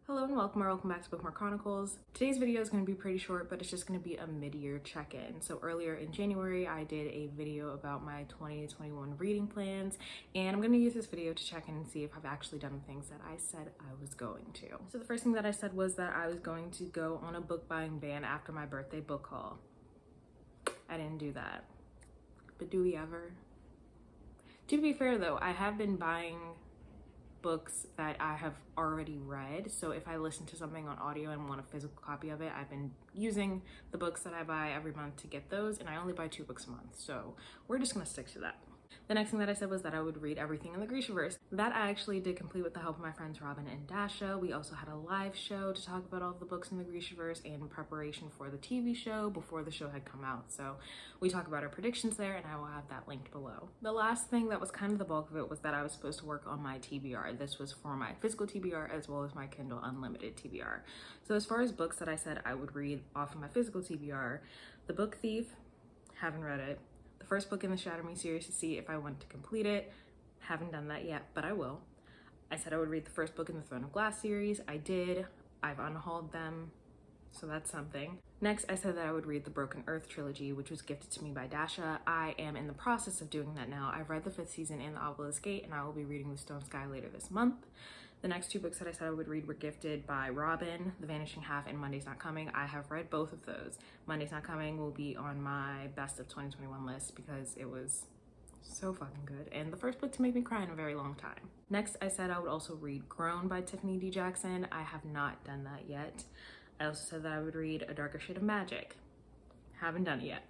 Hello and welcome back to Bookmark Chronicles. Today's video is going to be pretty short, but it's just going to be a mid-year check-in. So earlier in January, I did a video about my 2021 reading plans, and I'm going to use this video to check in and see if I've actually done the things that I said I was going to. So the first thing that I said was that I was going to go on a book buying ban after my birthday book haul. I didn't do that. But do we ever? To be fair though, I have been buying books that I have already read. So if I listen to something on audio and want a physical copy of it, I've been using the books that I buy every month to get those, and I only buy 2 books a month. So we're just gonna stick to that. The next thing that I said was that I would read everything in the Grishaverse. That I actually did complete with the help of my friends Robin and Dasha. We also had a live show to talk about all of the books in the Grishaverse in preparation for the TV show before the show had come out. So we talk about our predictions there, and I will have that linked below. The last thing that was kind of the bulk of it was that I was supposed to work on my TBR. This was for my physical TBR as well as my Kindle Unlimited TBR. So as far as books that I said I would read off of my physical TBR, The Book Thief, haven't read it. The first book in the Shatter Me series to see if I want to complete it. Haven't done that yet, but I will. I said I would read the first book in the Throne of Glass series. I did. I've unhauled them, so that's something. Next, I said that I would read the Broken Earth trilogy, which was gifted to me by Dasha. I am in the process of doing that now. I've read the 5th season in the Obelisk Gate, and I will be reading The Stone Sky later this month. The next 2 books that I said I would read were gifted by Robin, The Vanishing Half and Monday's Not Coming. I have read both of those. Monday's Not Coming will be on my best of 2021 list because it was so fucking good, and the first book to make me cry in a very long time. Next, I said I would also read Grown by Tiffany D. Jackson. I have not done that yet. I also said that I would read A Darker Shade of Magic. Haven't done it yet.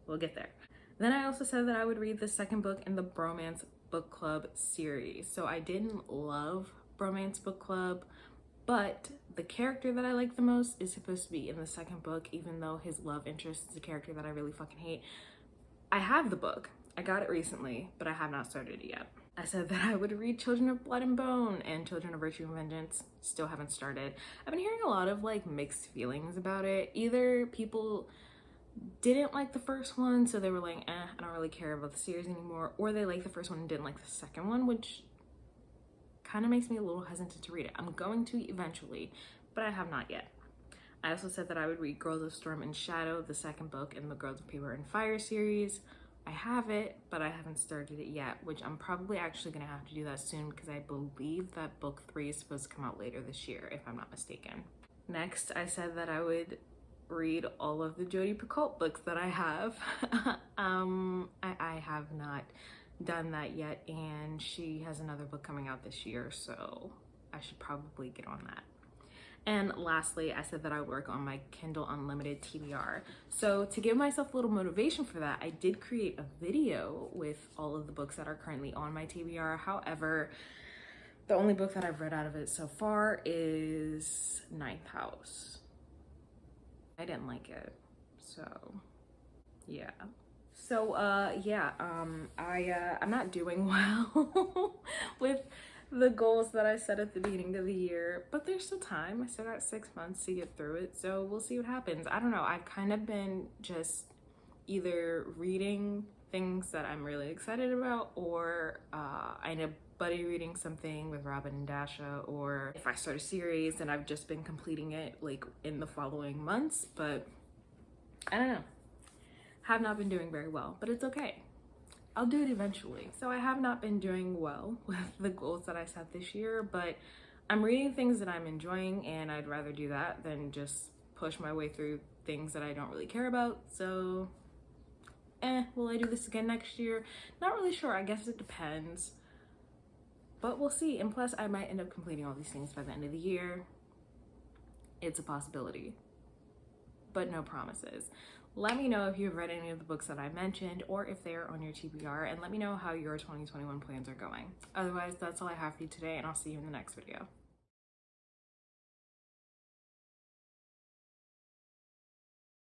We'll get there. Then I also said that I would read the second book in the Bromance Book Club series. So I didn't love Bromance Book Club, but the character that I like the most is supposed to be in the second book, even though his love interest is a character that I really fucking hate. I have the book. I got it recently, but I have not started it yet. I said that I would read Children of Blood and Bone and Children of Virtue and Vengeance. Still haven't started. I've been hearing a lot of like mixed feelings about it. Either people didn't like the first one, so they were like, I don't really care about the series anymore, or they liked the first one and didn't like the second one, which kind of makes me a little hesitant to read it. I'm going to eventually, but I have not yet. I also said that I would read Girls of Storm and Shadow, the second book in the Girls of Paper and Fire series. I have it, but I haven't started it yet, which I'm probably actually going to have to do that soon because I believe that book 3 is supposed to come out later this year, if I'm not mistaken. Next, I said that I would read all of the Jodi Picoult books that I have. I have not done that yet, and she has another book coming out this year, so I should probably get on that. And lastly, I said that I would work on my Kindle Unlimited TBR. So to give myself a little motivation for that, I did create a video with all of the books that are currently on my TBR. However, the only book that I've read out of it so far is Ninth House. I didn't like it, so yeah. So I'm not doing well with the goals that I set at the beginning of the year, but there's still time. I still got 6 months to get through it, so we'll see what happens. I don't know. I've kind of been just either reading things that I'm really excited about, or I end up buddy reading something with Robin and Dasha, or if I start a series, then I've just been completing it like in the following months, but I don't know. Have not been doing very well, but it's okay. I'll do it eventually. So I have not been doing well with the goals that I set this year, but I'm reading things that I'm enjoying, and I'd rather do that than just push my way through things that I don't really care about. So, will I do this again next year? Not really sure. I guess it depends, but we'll see. And plus, I might end up completing all these things by the end of the year. It's a possibility, but no promises. Let me know if you've read any of the books that I mentioned, or if they are on your TBR, and let me know how your 2021 plans are going. Otherwise, that's all I have for you today, and I'll see you in the next video.